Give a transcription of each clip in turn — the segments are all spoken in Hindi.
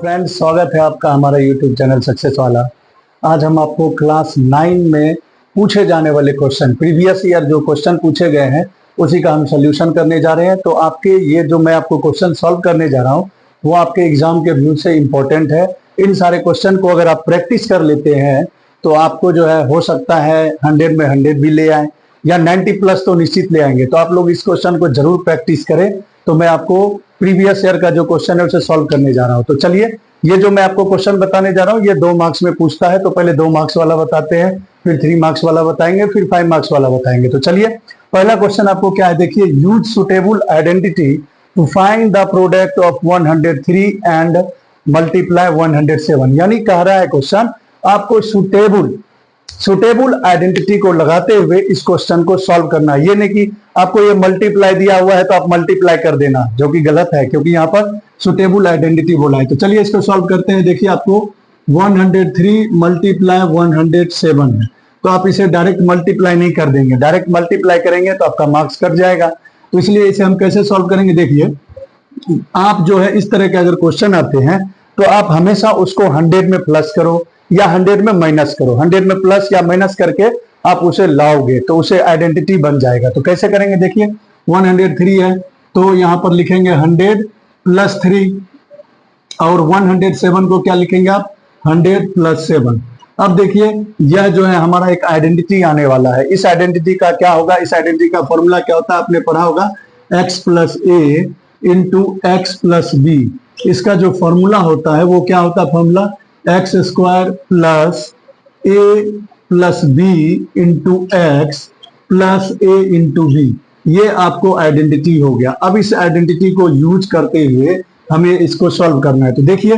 फ्रेंड्स, स्वागत है आपका हमारा यूट्यूब चैनल सक्सेस वाला। आज हम आपको क्लास 9 में पूछे जाने वाले क्वेश्चन, प्रीवियस ईयर जो क्वेश्चन पूछे गए हैं उसी का हम सोल्यूशन करने जा रहे हैं। तो आपके ये जो मैं आपको क्वेश्चन सॉल्व करने जा रहा हूँ वो आपके एग्जाम के व्यू से इम्पोर्टेंट है। इन सारे क्वेश्चन को अगर आप प्रैक्टिस कर लेते हैं तो आपको जो है हो सकता है 100 में 100 भी ले आए या 90 प्लस तो निश्चित ले आएंगे। तो आप लोग इस क्वेश्चन को जरूर प्रैक्टिस करें। तो मैं आपको प्रीवियस ईयर का जो क्वेश्चन है उसे सॉल्व करने जा रहा हूं। तो चलिए, ये जो मैं आपको क्वेश्चन बताने जा रहा हूं ये 2 मार्क्स में पूछता है। तो पहले 2 मार्क्स वाला बताते हैं, फिर 3 मार्क्स वाला बताएंगे, फिर 5 मार्क्स वाला बताएंगे। तो चलिए, पहला क्वेश्चन आपको क्या है, देखिए, use suitable identity to find the product of 103 and multiply 107। यानी कह रहा है क्वेश्चन, आपको सुटेबल आइडेंटिटी को लगाते हुए इस क्वेश्चन को सॉल्व करना है। ये नहीं कि आपको ये मल्टीप्लाई दिया हुआ है तो आप मल्टीप्लाई कर देना, जो कि गलत है, क्योंकि यहाँ पर सुटेबल आइडेंटिटी बोला है। तो चलिए इसको सॉल्व करते हैं। देखिए, आपको 103 मल्टीप्लाई 107 है, तो आप इसे डायरेक्ट मल्टीप्लाई नहीं कर देंगे। डायरेक्ट मल्टीप्लाई करेंगे तो आपका मार्क्स कट जाएगा। तो इसलिए इसे हम कैसे सॉल्व करेंगे, देखिए, आप जो है इस तरह के अगर क्वेश्चन आते हैं तो आप हमेशा उसको 100 में प्लस करो या 100 में माइनस करो। 100 में प्लस या माइनस करके आप उसे लाओगे तो उसे आइडेंटिटी बन जाएगा। तो कैसे करेंगे, देखिए, 103 है तो यहां पर लिखेंगे 100 प्लस 3 और 107 को क्या लिखेंगे आप, 100 प्लस 7। अब देखिए, यह जो है हमारा एक आइडेंटिटी आने वाला है। इस आइडेंटिटी का क्या होगा, इस आइडेंटिटी का फॉर्मूला क्या होता है, आपने पढ़ा होगा, x plus A into X plus B. इसका जो फॉर्मूला होता है वो क्या होता है, formula X square plus A plus B into X plus A into B. ये आपको आइडेंटिटी हो गया। अब इस आइडेंटिटी को यूज करते हुए हमें इसको सॉल्व करना है। तो देखिए,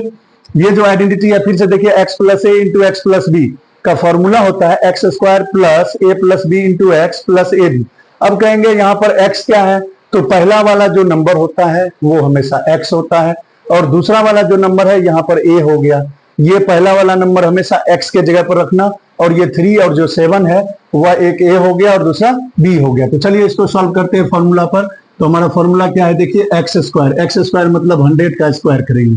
ये जो आइडेंटिटी है, फिर से देखिए, X plus A into X plus B का फॉर्मूला होता है X square plus A plus B into X plus A B. अब कहेंगे यहाँ पर एक्स क्या है, तो पहला वाला जो नंबर होता है वो हमेशा एक्स होता है, और दूसरा वाला जो नंबर है यहाँ पर ए हो गया। ये पहला वाला नंबर हमेशा x के जगह पर रखना, और ये 3 और जो 7 है वह एक a हो गया और दूसरा b हो गया। तो चलिए इसको सॉल्व करते हैं फॉर्मूला पर। तो हमारा फॉर्मूला क्या है, देखिए, एक्स स्क्वायर मतलब 100 का स्क्वायर करेंगे,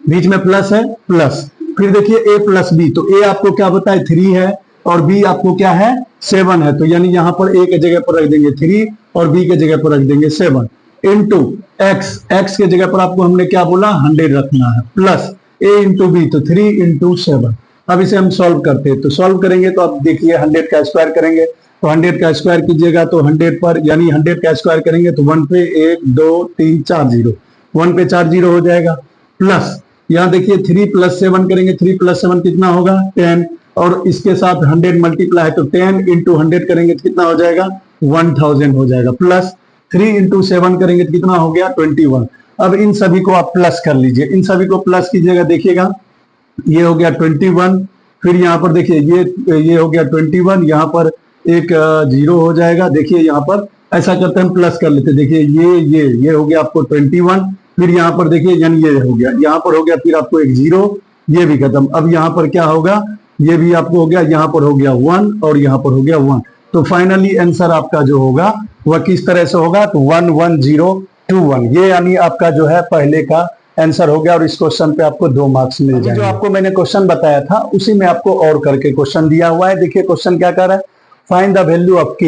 बीच में प्लस है, प्लस, फिर देखिए a प्लस बी। तो a आपको क्या बताए, 3 है, और b आपको क्या है, 7 है। तो यानी यहाँ पर a के जगह पर रख देंगे 3 और b के जगह पर रख देंगे 7 इंटू x के जगह पर आपको हमने क्या बोला, 100 रखना है, प्लस a इंटू बी, तो 3 इंटू 7। अब इसे हम सॉल्व करते हैं। तो सॉल्व करेंगे तो आप देखिए 100 का स्क्वायर करेंगे, तो 100 का स्क्वायर कीजिएगा तो 100 पर, यानी 100 का स्क्वायर करेंगे तो 1 पे 1 2 3 4 जीरो, 1 पे 4 जीरो हो जाएगा, प्लस यहाँ देखिए 3 प्लस 7 करेंगे, 3 प्लस 7 कितना होगा, 10, और इसके साथ 100 मल्टीप्लाई है तो 10 इंटू 100 करेंगे तो कितना हो जाएगा, 1000 हो जाएगा, प्लस 3 इंटू 7 करेंगे तो कितना हो गया, 21। अब इन सभी को आप प्लस कर लीजिए, इन सभी को प्लस कीजिएगा, देखिएगा ये हो गया 21, फिर यहाँ पर देखिए ये हो गया 21, यहाँ पर एक जीरो हो जाएगा। देखिए यहाँ पर ऐसा करते हैं, हम प्लस कर लेते हैं, देखिए ये हो गया आपको 21, फिर यहाँ पर देखिए यानी ये हो गया, यहाँ पर हो गया, फिर आपको एक जीरो, ये भी खत्म। अब यहाँ पर क्या होगा, ये भी आपको हो गया, यहाँ पर हो गया 1 और यहाँ पर हो गया 1। तो फाइनली आंसर आपका जो होगा वह किस तरह से होगा, तो 11021। ये यानी आपका जो है पहले का आंसर हो गया, और इस क्वेश्चन पे आपको 2 मार्क्स मिल जाएंगे। जो आपको मैंने क्वेश्चन बताया था उसी में आपको और करके क्वेश्चन दिया हुआ है। देखिए क्वेश्चन क्या कर रहा है, find the value of k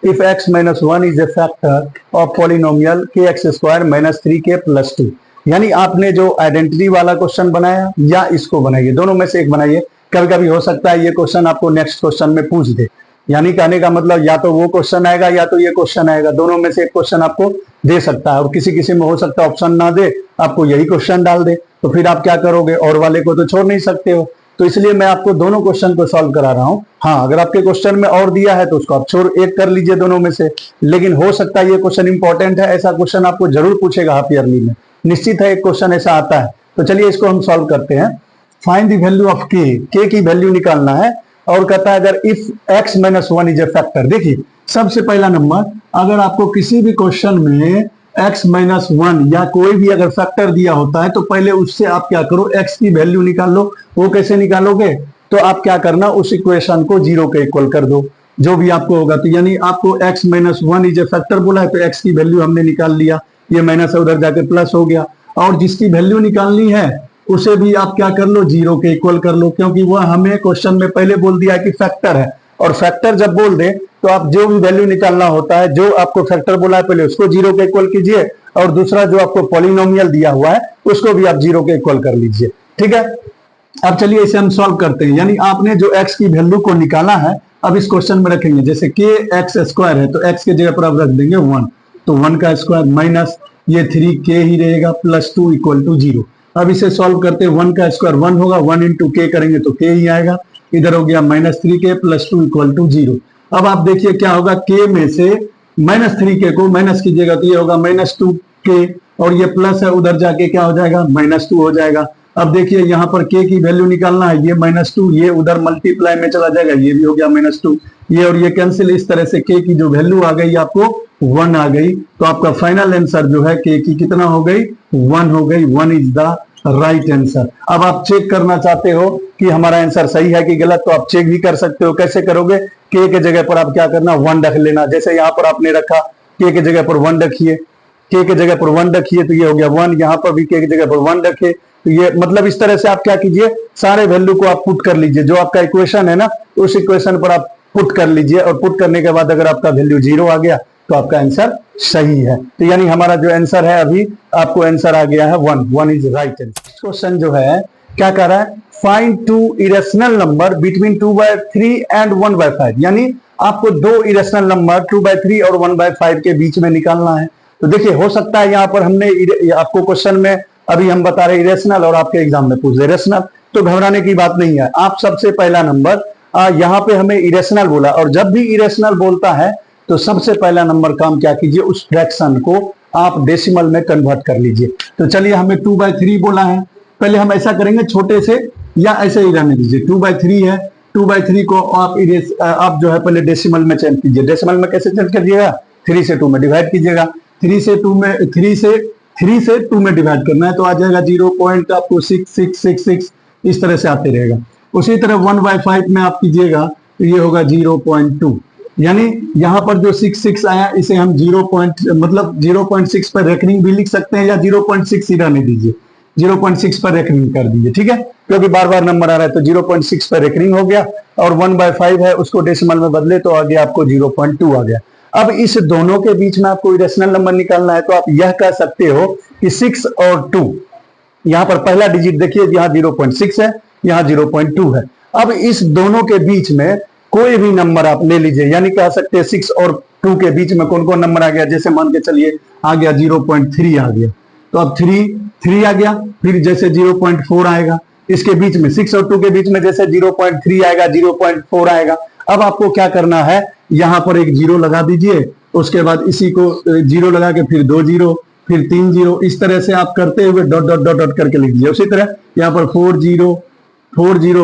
if x minus 1 is a factor of polynomial kx square minus 3k plus 2। यानी आपने जो आइडेंटिटी वाला क्वेश्चन बनाया या इसको बनाइए, दोनों में से एक बनाइए। कभी कभी हो सकता है ये क्वेश्चन आपको नेक्स्ट क्वेश्चन में पूछ दे, यानी कहने का मतलब या तो वो क्वेश्चन आएगा या तो ये क्वेश्चन आएगा, दोनों में से एक क्वेश्चन आपको दे सकता है, और किसी में हो सकता है ऑप्शन ना दे, आपको यही क्वेश्चन डाल दे, तो फिर आप क्या करोगे, और वाले को तो छोड़ नहीं सकते हो। तो इसलिए मैं आपको दोनों क्वेश्चन को सॉल्व करा रहा हूँ। हाँ, अगर आपके क्वेश्चन में और दिया है तो उसको आप छोड़ एक कर लीजिए दोनों में से, लेकिन हो सकता है ये क्वेश्चन इंपॉर्टेंट है, ऐसा क्वेश्चन आपको जरूर पूछेगा हाफ ईयरली में, निश्चित है एक क्वेश्चन ऐसा आता है। तो चलिए इसको हम सॉल्व करते हैं। Find the value of k की वैल्यू निकालना है, और कहता है अगर if x minus 1 is a factor. देखिए सबसे पहला नंबर, अगर आपको किसी भी क्वेश्चन में x माइनस 1 या कोई भी अगर फैक्टर दिया होता है तो पहले उससे आप क्या करो, x की वैल्यू निकाल लो। वो कैसे निकालोगे, तो आप क्या करना, उस इक्वेशन को 0 के इक्वल कर दो, जो भी आपको होगा। तो यानी आपको x minus 1 is a factor बोला है तो x की वैल्यू हमने निकाल लिया, ये माइनस उधर जाके प्लस हो गया। और जिसकी वैल्यू निकालनी है उसे भी आप क्या कर लो, जीरो के इक्वल कर लो, क्योंकि वह हमें क्वेश्चन में पहले बोल दिया कि फैक्टर है। और फैक्टर जब बोल दे तो आप जो भी वैल्यू निकालना होता है, जो आपको फैक्टर बोला है पहले उसको जीरो के इक्वल कीजिए, और दूसरा जो आपको पॉलिनोमियल दिया हुआ है उसको भी आप जीरो के इक्वल कर लीजिए। ठीक है, अब चलिए इसे हम सॉल्व करते हैं। यानी आपने जो x की वैल्यू को निकाला है अब इस क्वेश्चन में रखेंगे। जैसे के एक्स स्क्वायर है तो x के जगह पर आप रख देंगे 1, तो 1 का स्क्वायर माइनस ये 3k ही रहेगा प्लस 2 इक्वल टू 0। अब इसे सॉल्व करते हैं, 1 का स्क्वायर 1 होगा, 1 इंटू के करेंगे तो k ही आएगा। इधर हो गया minus 3k plus 2 equal to 0। अब आप देखिए क्या होगा, k में से माइनस 3k को माइनस कीजिएगा तो ये होगा माइनस 2k, और ये प्लस है उधर जाके क्या हो जाएगा, माइनस 2 हो जाएगा। अब देखिए यहाँ पर k की वैल्यू निकालना है, ये -2, ये उधर मल्टीप्लाई में चला जाएगा, ये भी हो गया -2, ये और ये कैंसिल। इस तरह से k की जो वैल्यू आ गई आपको 1 आ गई। तो आपका फाइनल आंसर जो है k की कितना हो गई, 1 हो गई। 1 इज द राइट आंसर। अब आप चेक करना चाहते हो कि हमारा आंसर सही है कि गलत, तो आप चेक भी कर सकते हो। कैसे करोगे, k के जगह पर आप क्या करना, 1 रख लेना। जैसे यहाँ पर आपने रखा, k के जगह पर 1 रखिए, k के जगह पर 1 रखिए तो ये हो गया 1, यहाँ पर भी k की जगह पर 1 रखे तो ये, मतलब इस तरह से आप क्या कीजिए, सारे वैल्यू को आप पुट कर लीजिए। जो आपका इक्वेशन है ना, उस इक्वेशन पर आप पुट कर लीजिए, और पुट करने के बाद अगर आपका वैल्यू 0 आ गया तो आपका आंसर सही है। तो यानी हमारा जो आंसर है अभी आपको आंसर आ गया है 1 इज राइट आंसर। क्वेश्चन जो है क्या कर रहा है, find two irrational number between 2/3 and 1/5। यानी आपको दो इरेशनल नंबर 2/3 और 1/5 के बीच में निकालना है। तो देखिए हो सकता है यहाँ पर हमने आपको क्वेश्चन में अभी हम बता रहे इरेशनल और आपके एग्जाम में पूछ रहे रेशनल, तो घबराने की बात नहीं है। आप सबसे पहला नंबर यहाँ पे हमें इरेशनल बोला, और जब भी इरेशनल बोलता है तो सबसे पहला नंबर काम क्या कीजिए, उस फ्रैक्शन को आप डेसिमल में कन्वर्ट कर लीजिए। तो चलिए हमें 2/3 बोला है, पहले हम ऐसा करेंगे छोटे से, या ऐसे ही रहने दीजिए। 2/3 है, 2/3 को आप जो है पहले डेसिमल में चेंज कीजिए। डेसिमल में कैसे चेंज करिएगा, 3 से 2 में डिवाइड कीजिएगा। 3 से 2 में डिवाइड करना है तो आ जाएगा 0.6666, इस तरह से आते रहेगा। उसी तरह 1/5 में आप कीजिएगा तो ये होगा 0.2। यानी यहाँ पर जो 66 आया इसे हम 0.6 पर रेकनिंग भी लिख सकते हैं, या 0.6 ही रहने दीजिए, 0.6 पर रेकनिंग कर दीजिए। ठीक है, क्योंकि बार बार नंबर आ रहा है तो 0.6 पर रेकनिंग हो गया, और 1/5 है उसको डेसिमल में बदले तो आगे आपको 0.2 आ गया। अब इस दोनों के बीच में आपको इरेशनल नंबर निकालना है, तो आप यह कह सकते हो कि 6 और 2, यहां पर पहला डिजिट देखिए, यहां 0.6 है, यहां 0.2 है। अब इस दोनों के बीच में कोई भी नंबर आप ले लीजिए, यानी कह सकते हैं 6 और 2 के बीच में कौन कौन नंबर आ गया। जैसे मान के चलिए आ गया 0.3 आ गया, तो अब 3 आ गया, फिर जैसे 0.4 आएगा, इसके बीच में 6 और 2 के बीच में जैसे 0.3 आएगा, 0.4 आएगा। अब आपको क्या करना है, यहां पर एक 0 लगा दीजिए, उसके बाद इसी को 0 लगा के फिर 2 0, फिर 3 0, इस तरह से आप करते हुए डॉट डॉट डॉट डॉट करके लिख दीजिए। उसी तरह यहाँ पर 4 0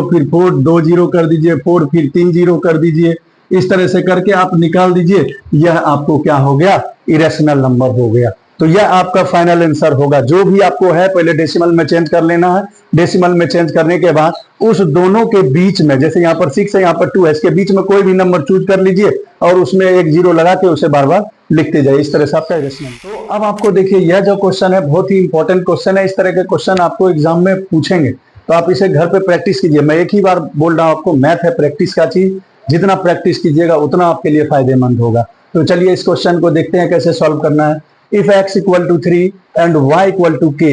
फिर 4 2 0 कर दीजिए, 4 फिर 3 0 कर दीजिए। इस तरह से करके आप निकाल दीजिए, यह आपको क्या हो गया, इरेशनल नंबर हो गया। तो यह आपका फाइनल आंसर होगा। जो भी आपको है पहले डेसिमल में चेंज कर लेना है। डेसिमल में चेंज करने के बाद उस दोनों के बीच में, जैसे यहाँ पर 6 है, यहाँ पर 2 है, इसके बीच में कोई भी नंबर चूज कर लीजिए और उसमें एक 0 लगा के उसे बार बार लिखते जाइए। इस तरह से आपका इरेशनल। तो अब आपको देखिए यह जो क्वेश्चन है बहुत ही इंपॉर्टेंट क्वेश्चन है। इस तरह के क्वेश्चन आपको एग्जाम में पूछेंगे, तो आप इसे घर पे प्रैक्टिस कीजिए। मैं एक ही बार बोल रहा हूँ आपको, मैथ है प्रैक्टिस का चीज, जितना प्रैक्टिस कीजिएगा उतना आपके लिए फायदेमंद होगा। तो चलिए इस क्वेश्चन को देखते हैं कैसे सॉल्व करना है। If x equal to 3 and y equal to k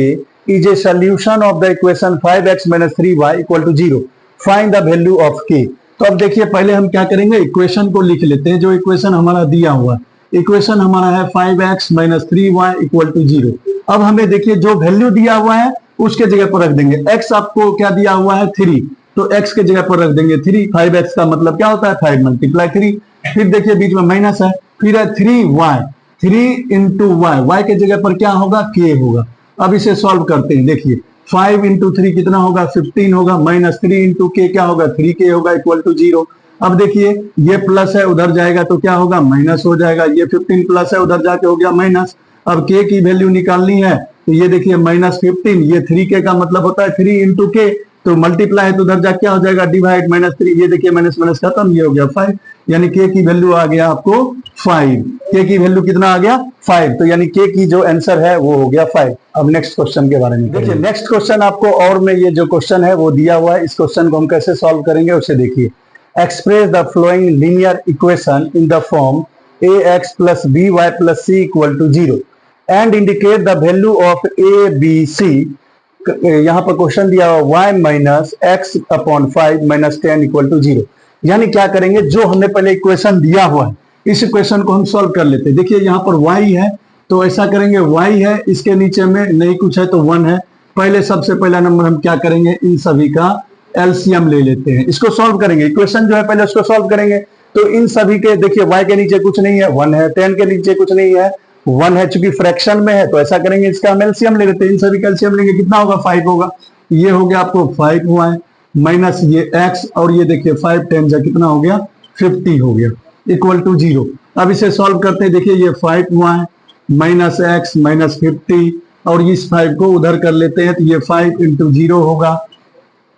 is a solution of the equation 5x minus 3y equal to 0. Find the value of k. तो अब देखिए पहले हम क्या करेंगे, इक्वेशन को लिख लेते हैं। जो इक्वेशन हमारा दिया हुआ, इक्वेशन हमारा है 5x minus 3y equal to 0। अब हमें देखिए जो वैल्यू दिया हुआ है उसके जगह पर रख देंगे। x आपको क्या दिया हुआ है, 3, तो x के जगह पर रख देंगे 3। 5x का मतलब क्या होता है, 5 मल्टीप्लाई 3। फिर देखिए बीच में माइनस है, फिर है 3y, 3 इंटू वाई, वाई के जगह पर क्या होगा, के होगा। अब इसे सॉल्व करते हैं। देखिए 5 इंटू 3 कितना होगा, 15 होगा, माइनस 3 इंटू के क्या होगा, 3k होगा, इक्वल टू 0। अब देखिए ये प्लस है, उधर जाएगा तो क्या होगा, माइनस हो जाएगा। ये 15 प्लस है, उधर जाके हो गया माइनस। अब के की वैल्यू निकालनी है तो ये देखिए -15, ये 3k का मतलब होता है 3 इंटू के, तो मल्टीप्लाई है तो उधर जाके क्या हो जाएगा, डिवाइड, -3, ये देखिए माइनस माइनस खत्म, ये हो गया 5। यानी के की वैल्यू आ गया आपको 5। के की वैल्यू कितना आ गया 5, तो यानी के की जो आंसर है वो हो गया 5। अब नेक्स्ट क्वेश्चन के बारे में देखिए। नेक्स्ट क्वेश्चन आपको और में ये जो क्वेश्चन है वो दिया हुआ है, इस क्वेश्चन को हम कैसे सॉल्व करेंगे उसे देखिए। Express the flowing linear equation in the form ax plus by plus c equal to 0 and indicate the value of a b c। यहाँ पर क्वेश्चन दिया हुआ y minus X upon 5 minus 10 equal to 0। यानी क्या करेंगे, जो हमने पहले इक्वेशन दिया हुआ है इस इक्वेशन को हम सॉल्व कर लेते हैं। देखिए यहाँ पर y है तो ऐसा करेंगे, y है इसके नीचे में नहीं कुछ है तो 1 है। पहले सबसे पहला नंबर हम क्या करेंगे, इन सभी का एलसीएम ले लेते हैं, इसको सॉल्व करेंगे। इक्वेशन जो है पहले उसको सॉल्व करेंगे तो इन सभी के देखिए y के नीचे कुछ नहीं है 1 है, 10 के नीचे कुछ नहीं है 1 है, चूंकि फ्रैक्शन में है तो ऐसा करेंगे इसका हम एलसीएम ले लेते हैं। इन सभी का एलसीएम लेंगे, कितना होगा 5 होगा। ये हो गया आपको 5 हुआ है माइनस ये x और ये देखिए 5 10 जा कितना हो गया 50 हो गया इक्वल टू 0। अब इसे सॉल्व करते हैं, देखिए ये 5 हुआ है माइनस एक्स माइनस 50 और इस 5 को उधर कर लेते हैं तो ये 5 इंटू 0 होगा।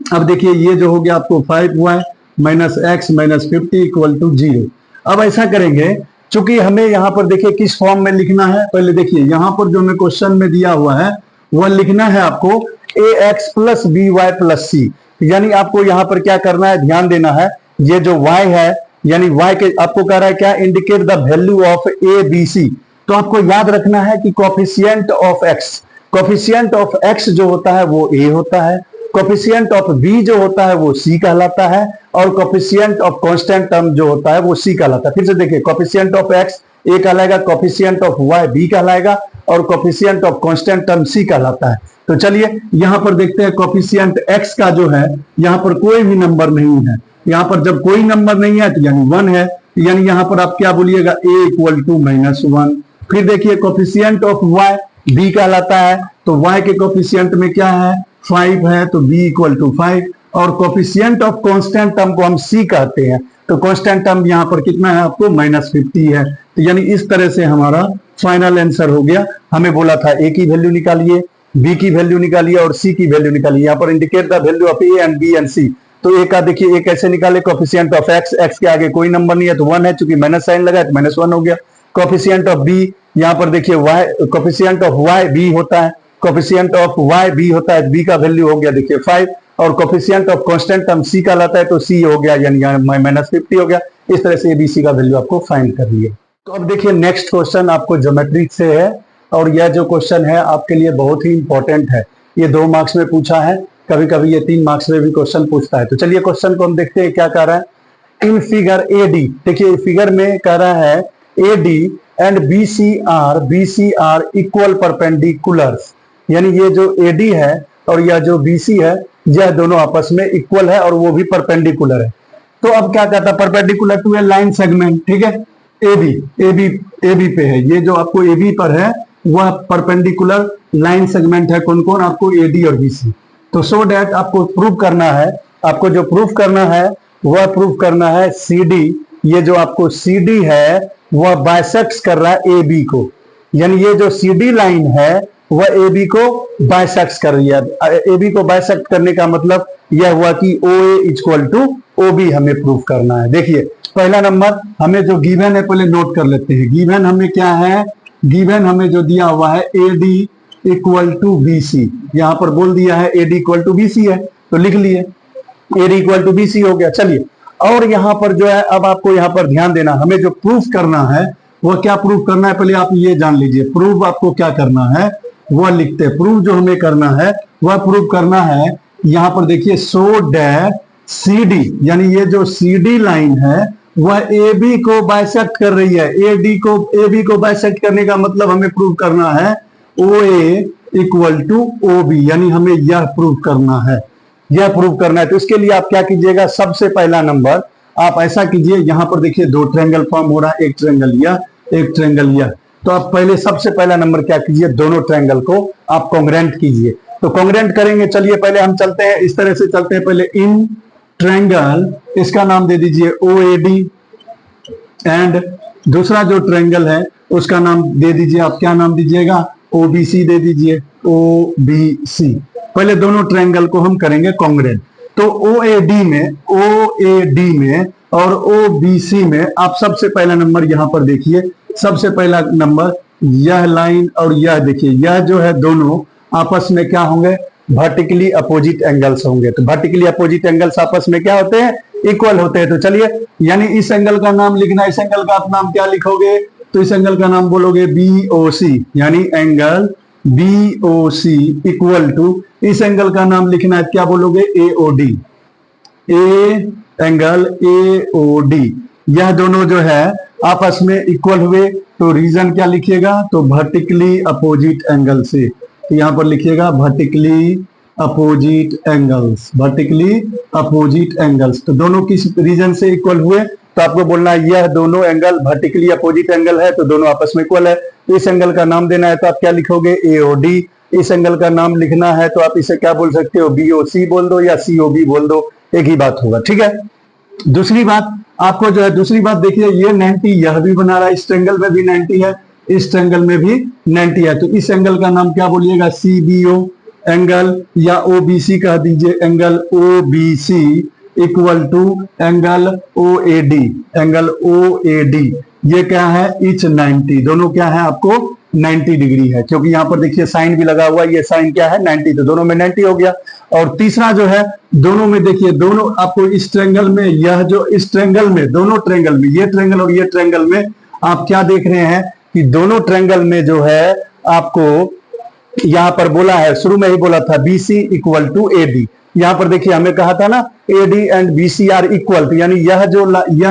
अब देखिए ये जो हो गया आपको 5 हुआ है minus X minus 50 equal to 0। अब ऐसा करेंगे, चूंकि हमें यहाँ पर देखिए किस फॉर्म में लिखना है, पहले देखिए यहाँ पर जो हमें क्वेश्चन में दिया हुआ है वह लिखना है आपको A X plus B Y plus C. यानी आपको यहाँ पर क्या करना है, ध्यान देना है, ये जो y है यानी y के आपको कह रहा है क्या, indicate the value of A B C. तो आपको याद रखना है कि कोफिशिएंट ऑफ x जो होता है वो a होता है, कोफिशिएंट ऑफ b जो होता है वो c कहलाता है और कोफिशिएंट ऑफ कांस्टेंट टर्म जो होता है वो c कहलाता है। फिर से देखिए, कोफिशिएंट ऑफ x a कहलाएगा, कोफिशिएंट ऑफ y b कहलाएगा और coefficient of constant term c कहलाता है। तो चलिए यहाँ पर देखते हैं कोफिशिएंट x का जो है यहाँ पर कोई भी नंबर नहीं है। यहाँ पर जब कोई नंबर नहीं है तो यानी 1 है, यानी यहाँ पर आप क्या बोलिएगा a इक्वल टू माइनस 1। फिर देखिए कोफिशिएंट ऑफ y b कहलाता है, तो y के कोफिशिएंट में क्या है 5 है तो b इक्वल टू 5 और कोफिशिएंट ऑफ कांस्टेंट टर्म को हम c कहते हैं, तो कांस्टेंट टर्म यहाँ पर कितना है आपको माइनस 50 है। तो यानी इस तरह से हमारा फाइनल आंसर हो गया। हमें बोला था a की वैल्यू निकालिए, b की वैल्यू निकालिए और c की वैल्यू निकालिए। यहाँ पर indicate the value of a and b and c। तो a का देखिए a कैसे निकाले, कोफिशिएंट ऑफ x के आगे कोई नंबर नहीं है तो 1 है, चूंकि माइनस साइन लगा है तो माइनस 1 हो गया। कोफिशिएंट ऑफ b, यहाँ पर देखिए y, coefficient of y b होता है, कोफिशिएंट ऑफ y b होता है, b का वैल्यू हो गया देखिए 5 और coefficient of constant term c कहलाता है तो c हो गया यानी माइनस 50 हो गया। इस तरह से abc का वैल्यू आपको फाइंड कर लिए। तो अब देखिए नेक्स्ट क्वेश्चन आपको ज्योमेट्री से है और यह जो क्वेश्चन है आपके लिए बहुत ही इंपॉर्टेंट है। ये 2 मार्क्स में पूछा है, कभी कभी ये 3 मार्क्स में भी क्वेश्चन पूछता है। तो चलिए क्वेश्चन को हम देखते हैं क्या कह रहा है। इन फिगर एडी, देखिए फिगर में कह रहा है AD and BC are equal perpendiculars, यानी ये जो एडी है और यह जो बीसी है यह दोनों आपस में इक्वल है और वो भी परपेंडिकुलर है। तो अब क्या कहता है, perpendicular to a line segment, ठीक है, एबी पे है, ये जो आपको एबी पर है वह परपेंडिकुलर लाइन सेगमेंट है। कौन कौन, आपको एडी और बीसी। तो सो डैट आपको प्रूव करना है, आपको जो प्रूव करना है वह प्रूव करना है सीडी, ये जो आपको सीडी है वह बाइसेक्ट कर रहा है ए बी को, यानी ये जो सीडी लाइन है वह ए बी को बाइसेक्ट कर रही है। ए बी को बाइसेक्ट करने का मतलब यह हुआ कि ओ ए इक्वल टू ओ बी हमें प्रूव करना है। देखिए पहला नंबर हमें जो गिवन है पहले नोट कर लेते हैं। गिवन हमें क्या है, गिवन हमें जो दिया हुआ है A D equal to B C, यहां पर बोल दिया है A D equal to B C है तो लिख लिए A D equal to B C हो गया। चलिए और यहां पर जो है अब आपको यहां पर ध्यान देना, हमें जो प्रूफ करना है वह क्या प्रूफ करना है, पहले आप ये जान लीजिए। प्रूफ आपको क्या करना है वह लिखते हैं। प्रूफ जो हमें करना है वह प्रूफ करना है, यहां पर देखिए सो डैट सी डी, यानी ये जो सी डी लाइन है वह ए बी को बाइसेक्ट कर रही है। ए बी को बाइसेक्ट करने का मतलब हमें प्रूफ करना है ओ ए इक्वल टू ओ बी, यानी हमें यह प्रूफ करना है, यह प्रूव करना है। तो इसके लिए आप क्या कीजिएगा, सबसे पहला नंबर आप ऐसा कीजिए, यहां पर देखिए 2 ट्रायंगल फॉर्म हो रहा है, एक ट्रायंगल यह एक ट्रायंगल यह। तो आप पहले सबसे पहला नंबर क्या कीजिए, दोनों ट्रायंगल को आप कॉन्ग्रेंट कीजिए। तो कॉन्ग्रेंट करेंगे, चलिए पहले हम चलते हैं इस तरह से चलते हैं। पहले इन ट्रायंगल, इसका नाम दे दीजिए ओ ए डी एंड दूसरा जो ट्रायंगल है उसका नाम दे दीजिए, आप क्या नाम दीजिएगा, ओबीसी दे दीजिए, ओबीसी। पहले दोनों ट्रायंगल को हम करेंगे कॉन्ग्रेंट। तो ओ ए डी में और ओ बी सी में आप सबसे पहला नंबर यहां पर देखिए, सबसे पहला नंबर यह लाइन और यह देखिए, यह जो है दोनों आपस में क्या होंगे, वर्टिकली अपोजिट एंगल्स होंगे। तो वर्टिकली अपोजिट एंगल्स आपस में क्या होते हैं, इक्वल होते हैं। तो चलिए, यानी इस एंगल का नाम लिखना, इस एंगल का आप नाम क्या लिखोगे, तो इस एंगल का नाम बोलोगे BOC, यानी एंगल BOC इक्वल टू, इस एंगल का नाम लिखना है, क्या बोलोगे, AOD, एंगल AOD। यह दोनों जो है आपस में इक्वल हुए, तो रीजन क्या लिखिएगा, तो वर्टिकली अपोजिट एंगल से, तो यहां पर लिखिएगा vertically opposite angles, vertically opposite angles. तो दोनों किस रीजन से इक्वल हुए, तो आपको बोलना है यह दोनों एंगल वर्टिकली अपोजिट एंगल है, तो दोनों आपस में इक्वल है। इस एंगल का नाम देना है तो आप क्या लिखोगे, AOD। इस एंगल का नाम लिखना है तो आप इसे क्या बोल सकते हो, BOC बोल दो या COB बोल दो, एक ही बात होगा, ठीक है। दूसरी बात आपको जो है, दूसरी बात देखिए, ये 90 यह भी बना रहा है, इस ट्रायंगल में भी 90 है, इस ट्रायंगल में भी 90 है, तो इस एंगल का नाम क्या बोलिएगा, CBO एंगल, या OBC कह दीजिए, angle OBC equal to angle OAD, angle OAD। ये क्या है, इच 90, दोनों क्या है आपको 90 डिग्री है, क्योंकि यहां पर देखिए साइन भी लगा हुआ है, ये साइन क्या है 90, तो दोनों में 90 हो गया। और तीसरा जो है, दोनों में देखिए, दोनों आपको इस ट्रायंगल में, यह जो इस ट्रायंगल में, दोनों ट्रायंगल में, ये ट्रायंगल और ये ट्रायंगल में आप क्या देख रहे हैं कि दोनों ट्रायंगल में जो है आपको यहां पर बोला है, शुरू में ही बोला था BC इक्वल टू AD। यहां पर देखिए हमें कहा था ना AD and BC are equal, तो यानी यह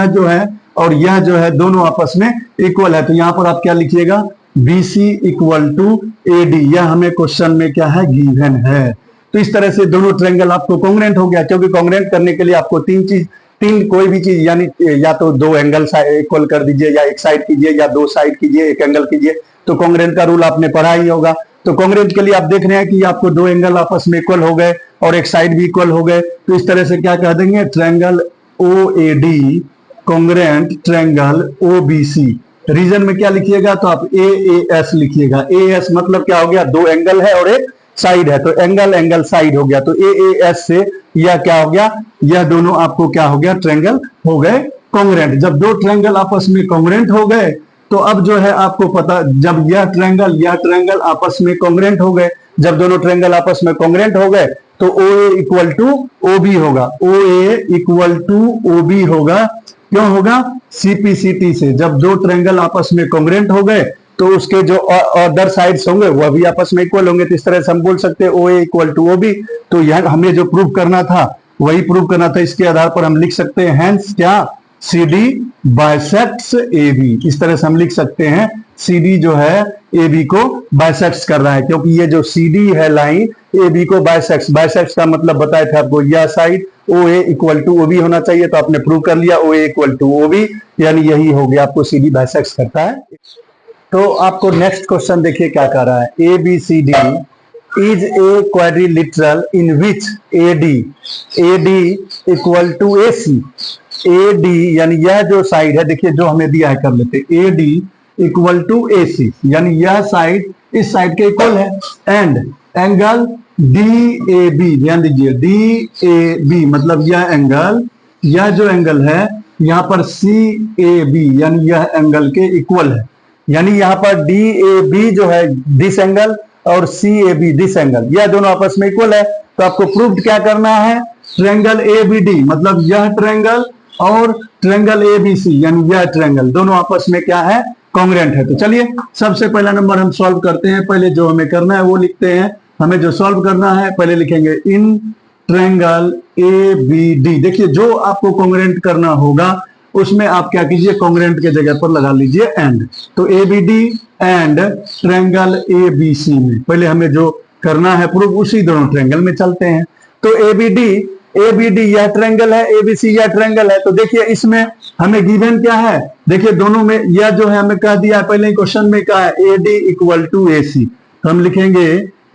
जो है और यह जो है दोनों आपस में इक्वल है। तो यहां पर आप क्या लिखिएगा, BC इक्वल टू AD, यह हमें क्वेश्चन में क्या है, गिवन है। तो इस तरह से दोनों ट्रायंगल आपको कॉन्ग्रुएंट हो गया, क्योंकि कॉन्ग्रुएंट करने के लिए आपको तीन कोई भी चीज, यानी या तो दो एंगल इक्वल कर दीजिए, या एक साइड कीजिए, या दो साइड कीजिए, एक एंगल कीजिए, तो कॉन्ग्रुएंट का रूल आपने पढ़ा ही होगा। तो कॉन्ग्रुएंट के लिए आप देख रहे हैं कि आपको दो एंगल आपस में इक्वल हो गए और एक साइड भी इक्वल हो गए, तो इस तरह से क्या कह देंगे, triangle OAD congruent triangle OBC। Reason में क्या लिखिएगा, तो आप AAS लिखिएगा। AS मतलब क्या हो गया, दो एंगल है और एक साइड है, तो एंगल एंगल साइड हो गया, तो AAS से यह क्या हो गया, यह दोनों आपको क्या हो गया, ट्रायंगल हो गए कॉन्ग्रुएंट। जब दो ट्रायंगल आपस में कॉन्ग्रुएंट हो गए, तो अब जो है आपको पता, जब यह ट्रायंगल आपस में कॉन्ग्रुएंट हो गए, जब दोनों ट्रायंगल आपस में कॉन्ग्रुएंट हो गए, तो OA इक्वल टू OB होगा, OA इक्वल टू OB होगा। क्यों होगा, CPCT से, जब दो ट्रायंगल आपस में कॉन्ग्रुएंट हो गए तो उसके जो अदर साइड्स होंगे वह भी आपस में इक्वल होंगे, तो इस तरह से हम बोल सकते हैं OA इक्वल टू OB। तो यह हमें जो प्रूव करना था वही प्रूव करना था, इसके आधार पर हम लिख सकते हैं हैंस क्या, CD बाइसेक्ट्स AB। इस तरह से हम लिख सकते हैं CD जो है AB को बाइसेक्ट्स कर रहा है, क्योंकि ये जो CD है लाइन AB को बाइसेक्ट्स का मतलब बताए थे आपको, यह side OA equal to OB होना चाहिए, तो आपने प्रूव कर लिया OA इक्वल टू OB, यानी यही हो गया, आपको CD बाइसेक्ट्स करता है। तो आपको नेक्स्ट क्वेश्चन देखिए क्या कर रहा है, ABCD is a quadrilateral in which AD equal to AC। AD यानी यह जो साइड है, देखिए जो हमें दिया है कर लेते, AD इक्वल टू AC, यानी यह साइड इस साइड के इक्वल है, एंड एंगल DAB, ध्यान दीजिए DAB मतलब यह एंगल, यह जो एंगल है यहां पर CAB यानी यह एंगल के इक्वल है, यानी यहां पर DAB जो है दिस एंगल और CAB दिस एंगल, यह दोनों आपस में इक्वल है। तो आपको प्रूव क्या करना है, ट्रायंगल ABD मतलब यह ट्रायंगल और ट्रायंगल ABC यानी यह ट्रायंगल, दोनों आपस में क्या है, कॉन्ग्रुएंट है। तो चलिए सबसे पहला नंबर हम सॉल्व करते हैं। पहले जो हमें करना है वो लिखते हैं, हमें जो सॉल्व करना है पहले लिखेंगे इन ट्रायंगल ABD। देखिए जो आपको कॉन्ग्रुएंट करना होगा उसमें आप क्या कीजिए, कॉन्ग्रुएंट के जगह पर लगा लीजिए एंड, तो ABD एंड ट्रायंगल ABC में पहले हमें जो करना है प्रूफ, उसी दोनों ट्रायंगल में चलते हैं। तो ABD यह ट्रायंगल है, ABC यह ट्रायंगल है, तो देखिए इसमें हमें गिवन क्या है, देखिए दोनों में यह जो है हमें कह दिया है, पहले क्वेश्चन में कहा है AD इक्वल टू AC, तो हम लिखेंगे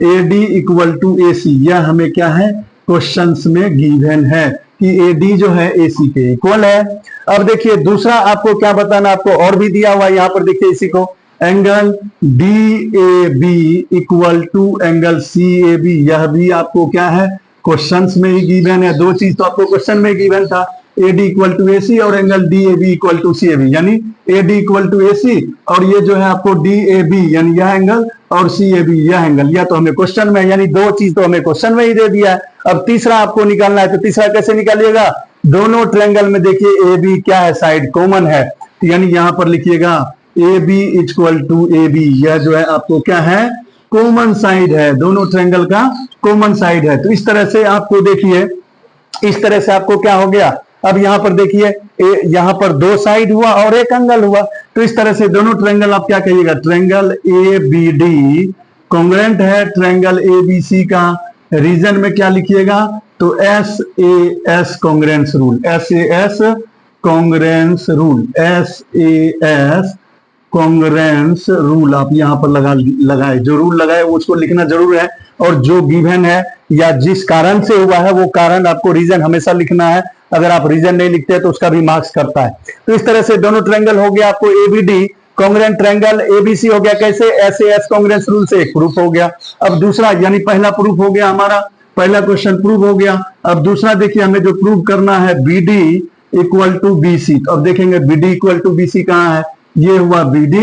AD इक्वल टू AC, यह हमें क्या है क्वेश्चन में गिवन है कि AD जो है AC के इक्वल है। अब देखिए दूसरा आपको क्या बताना, आपको और भी दिया हुआ है, यहां पर देखिए इसी को, angle DAB equal to angle CAB, यह भी आपको क्या है क्वेश्चंस में ही गिवन है, दो चीज तो आपको क्वेश्चन में गिवन था, AD इक्वल टू AC और angle DAB equal to CAB, यानी AD इक्वल टू AC और ये जो है आपको DAB यानी यह एंगल और CAB यह एंगल, यह तो हमें क्वेश्चन में, यानी दो चीज तो हमें क्वेश्चन में ही दे दिया है। अब तीसरा आपको निकालना है, तो तीसरा कैसे निकालिएगा? दोनों ट्रायंगल में देखिए AB क्या है, साइड कॉमन है, तो यानी यहां पर लिखिएगा AB इक्वल टू AB, यह जो है आपको क्या है, कॉमन साइड है, दोनों ट्रायंगल का कॉमन साइड है। तो इस तरह से आपको देखिए, इस तरह से आपको क्या हो गया, अब यहां पर देखिए यहां पर दो साइड हुआ और एक एंगल हुआ, तो इस तरह से दोनों ट्रायंगल आप क्या कहिएगा, ट्रायंगल ABD कॉन्ग्रुएंट है ट्रायंगल ABC का, रीजन में क्या लिखिएगा, तो SAS congruence rule, SAS congruence rule, SAS congruence rule आप यहां पर लगाए, जो रूल लगाए वो उसको लिखना जरूर है, और जो गिवन है या जिस कारण से हुआ है वो कारण आपको रीजन हमेशा लिखना है, अगर आप रीजन नहीं लिखते तो उसका भी मार्क्स करता है। तो इस तरह से दोनों ट्रायंगल हो गया आपको ABD कॉन्ग्रुएंट ट्रायंगल ABC हो गया, कैसे, SAS कॉन्ग्रुएंस रूल से एक प्रूफ हो गया। अब दूसरा, यानी पहला प्रूफ हो गया हमारा, पहला क्वेश्चन प्रूव हो गया। अब दूसरा देखिए हमें जो प्रूव करना है BD इक्वल टू BC, तो अब देखेंगे BD इक्वल टू BC कहां है, ये हुआ BD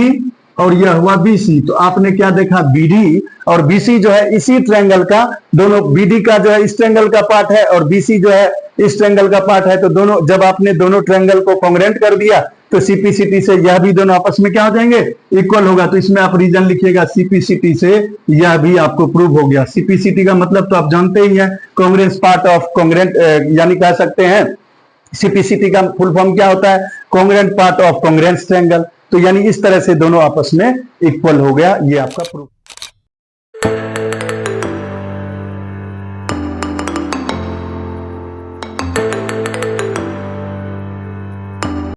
और यह हुआ BC, तो आपने क्या देखा, BD और BC जो है इसी ट्रायंगल का, दोनों BD का जो है इस ट्रायंगल का पार्ट है और BC जो है इस ट्रायंगल का पार्ट है, तो दोनों, जब आपने दोनों ट्रायंगल को कॉन्ग्रुएंट कर दिया तो CPCT से यह भी दोनों आपस में क्या हो जाएंगे, इक्वल होगा, तो इसमें आप रीजन लिखिएगा CPCT से यह भी आपको प्रूव हो गया। CPCT का मतलब तो आप जानते ही हैं, कॉन्ग्रुएंस पार्ट ऑफ कॉन्ग्रुएंट, यानी कह सकते हैं CPCT का फुल फॉर्म क्या होता है, congruent part of congruence triangle, तो यानी इस तरह से दोनों आपस में इक्वल हो गया, ये आपका प्रूफ।